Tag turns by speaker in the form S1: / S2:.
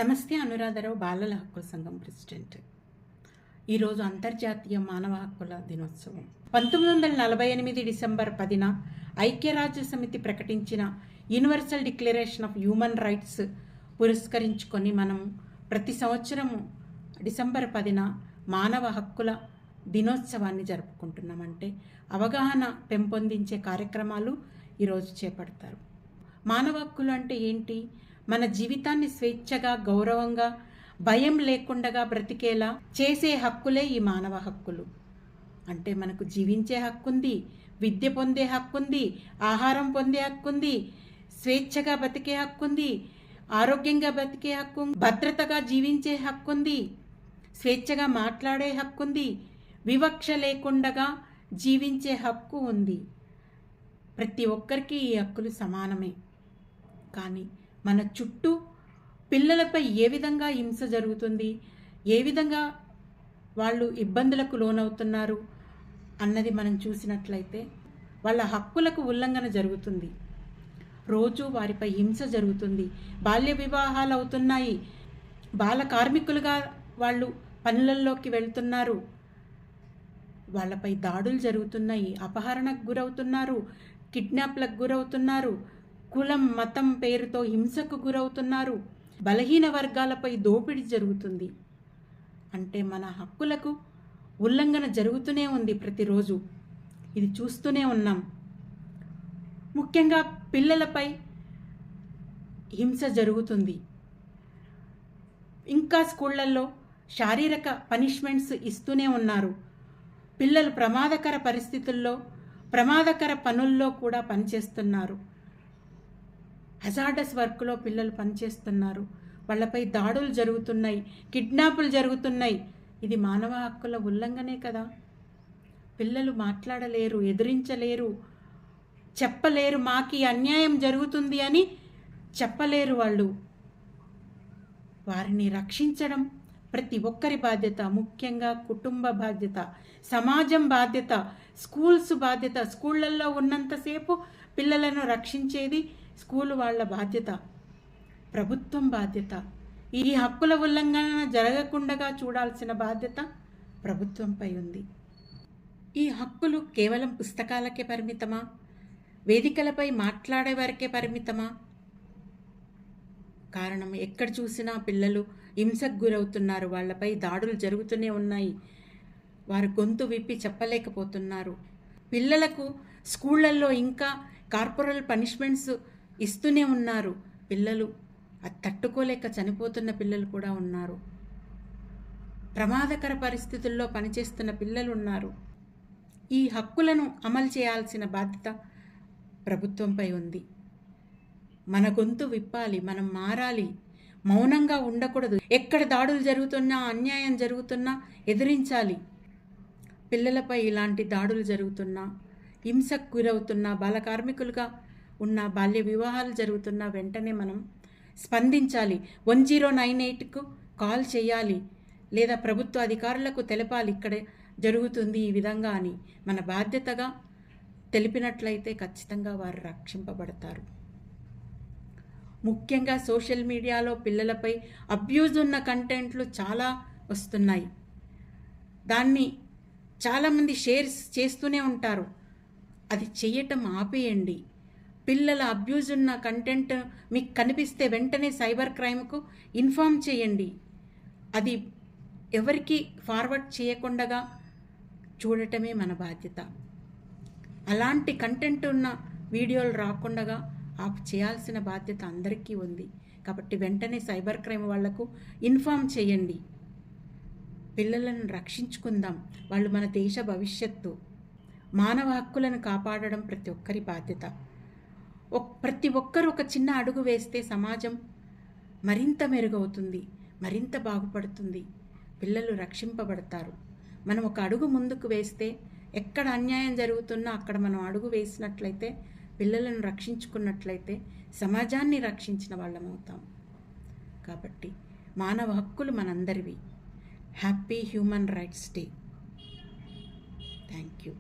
S1: నమస్తే. అనురాధరావు, బాలల హక్కుల సంఘం ప్రెసిడెంట్. ఈరోజు అంతర్జాతీయ మానవ హక్కుల దినోత్సవం. 1948 డిసెంబర్ 10న ఐక్యరాజ్య సమితి ప్రకటించిన universal declaration of human rights పురస్కరించుకొని మనం ప్రతి సంవత్సరము డిసెంబర్ 10న మానవ హక్కుల దినోత్సవాన్ని జరుపుకుంటున్నామంటే అవగాహన పెంపొందించే కార్యక్రమాలు ఈరోజు చేపడతారు. మానవ హక్కులు అంటే ఏంటి? మన జీవితాన్ని స్వేచ్ఛగా, గౌరవంగా, భయం లేకుండా బ్రతికేలా చేసే హక్కులే ఈ మానవ హక్కులు. అంటే మనకు జీవించే హక్కుంది, విద్య పొందే హక్కుంది, ఆహారం పొందే హక్కుంది, స్వేచ్ఛగా బతికే హక్కుంది, ఆరోగ్యంగా బతికే హక్కు, భద్రతగా జీవించే హక్కుంది, స్వేచ్ఛగా మాట్లాడే హక్కుంది, వివక్ష లేకుండా జీవించే హక్కు ఉంది. ప్రతి ఒక్కరికి ఈ హక్కులు సమానమే. కానీ మన చుట్టూ పిల్లలపై ఏ విధంగా హింస జరుగుతుంది, ఏ విధంగా వాళ్ళు ఇబ్బందులకు లోనవుతున్నారు అన్నది మనం చూసినట్లయితే వాళ్ళ హక్కులకు ఉల్లంఘన జరుగుతుంది. రోజు వారిపై హింస జరుగుతుంది, బాల్య వివాహాలు అవుతున్నాయి, బాల కార్మికులుగా వాళ్ళు పనులలోకి వెళ్తున్నారు, వాళ్ళపై దాడులు జరుగుతున్నాయి, అపహరణకు గురవుతున్నారు, కిడ్నాప్లకు గురవుతున్నారు, కులం మతం పేరుతో హింసకు గురవుతున్నారు, బలహీన వర్గాలపై దోపిడీ జరుగుతుంది. అంటే మన హక్కులకు ఉల్లంఘన జరుగుతూనే ఉంది ప్రతిరోజు. ఇది చూస్తూనే ఉన్నాం. ముఖ్యంగా పిల్లలపై హింస జరుగుతుంది. ఇంకా స్కూళ్ళల్లో శారీరక పనిష్మెంట్స్ ఇస్తూనే ఉన్నారు. పిల్లలు ప్రమాదకర పరిస్థితుల్లో, ప్రమాదకర పనుల్లో కూడా పనిచేస్తున్నారు. హజార్డస్ వర్క్లో పిల్లలు పనిచేస్తున్నారు. వాళ్ళపై దాడులు జరుగుతున్నాయి, కిడ్నాపులు జరుగుతున్నాయి. ఇది మానవ హక్కుల ఉల్లంఘనే కదా. పిల్లలు మాట్లాడలేరు, ఎదిరించలేరు, చెప్పలేరు, మాకు అన్యాయం జరుగుతుంది అని చెప్పలేరు. వాళ్ళు వారిని రక్షించడం ప్రతి ఒక్కరి బాధ్యత. ముఖ్యంగా కుటుంబ బాధ్యత, సమాజం బాధ్యత, స్కూల్స్ బాధ్యత. స్కూళ్ళల్లో ఉన్నంతసేపు పిల్లలను రక్షించేది స్కూలు వాళ్ళ బాధ్యత, ప్రభుత్వం బాధ్యత. ఈ హక్కుల ఉల్లంఘన జరగకుండా చూడాల్సిన బాధ్యత ప్రభుత్వంపై ఉంది. ఈ హక్కులు కేవలం పుస్తకాలకే పరిమితమా? వేదికలపై మాట్లాడే వరకే పరిమితమా? కారణం ఎక్కడ చూసినా పిల్లలు హింసకు గురవుతున్నారు, వాళ్ళపై దాడులు జరుగుతూనే ఉన్నాయి, వారు గొంతు విప్పి చెప్పలేకపోతున్నారు. పిల్లలకు స్కూళ్ళల్లో ఇంకా కార్పొరల్ పనిష్మెంట్స్ ఇస్తూనే ఉన్నారు. పిల్లలు అది తట్టుకోలేక చనిపోతున్న పిల్లలు కూడా ఉన్నారు. ప్రమాదకర పరిస్థితుల్లో పనిచేస్తున్న పిల్లలు ఉన్నారు. ఈ హక్కులను అమలు చేయాల్సిన బాధ్యత ప్రభుత్వంపై ఉంది. మన గొంతు విప్పాలి, మనం మారాలి, మౌనంగా ఉండకూడదు. ఎక్కడ దాడులు జరుగుతున్నా, అన్యాయం జరుగుతున్నా ఎదిరించాలి. పిల్లలపై ఇలాంటి దాడులు జరుగుతున్నా, హింసకు గురవుతున్నా, బాల కార్మికులుగా ఉన్న, బాల్య వివాహాలు జరుగుతున్నా వెంటనే మనం స్పందించాలి. 1098కు కాల్ చేయాలి, లేదా ప్రభుత్వ అధికారులకు తెలపాలి ఇక్కడ జరుగుతుంది ఈ విధంగా అని. మన బాధ్యతగా తెలిపినట్లయితే ఖచ్చితంగా వారు రక్షింపబడతారు. ముఖ్యంగా సోషల్ మీడియాలో పిల్లలపై అబ్యూజ్ ఉన్న కంటెంట్లు చాలా వస్తున్నాయి. దాన్ని చాలామంది షేర్స్ చేస్తూనే ఉంటారు. అది చేయటం ఆపేయండి. పిల్లల అబ్యూజ్ ఉన్న కంటెంట్ మీకు కనిపిస్తే వెంటనే సైబర్ క్రైమ్కు ఇన్ఫామ్ చేయండి. అది ఎవరికి ఫార్వర్డ్ చేయకుండా చూడటమే మన బాధ్యత. అలాంటి కంటెంట్ ఉన్న వీడియోలు రాకుండా ఆఫ్ చేయాల్సిన బాధ్యత అందరికీ ఉంది. కాబట్టి వెంటనే సైబర్ క్రైమ్ వాళ్లకు ఇన్ఫామ్ చేయండి. పిల్లలను రక్షించుకుందాం. వాళ్ళు మన దేశ భవిష్యత్తు. మానవ హక్కులను కాపాడడం ప్రతి ఒక్కరి బాధ్యత. ప్రతి ఒక్కరు ఒక చిన్న అడుగు వేస్తే సమాజం మరింత మెరుగవుతుంది, మరింత బాగుపడుతుంది, పిల్లలు రక్షింపబడతారు. మనం ఒక అడుగు ముందుకు వేస్తే, ఎక్కడ అన్యాయం జరుగుతున్నా అక్కడ మనం అడుగు వేసినట్లయితే, పిల్లలను రక్షించుకున్నట్లయితే సమాజాన్ని రక్షించిన వాళ్ళం అవుతాం. కాబట్టి మానవ హక్కులు మనందరివి. Happy human rights day. Thank you.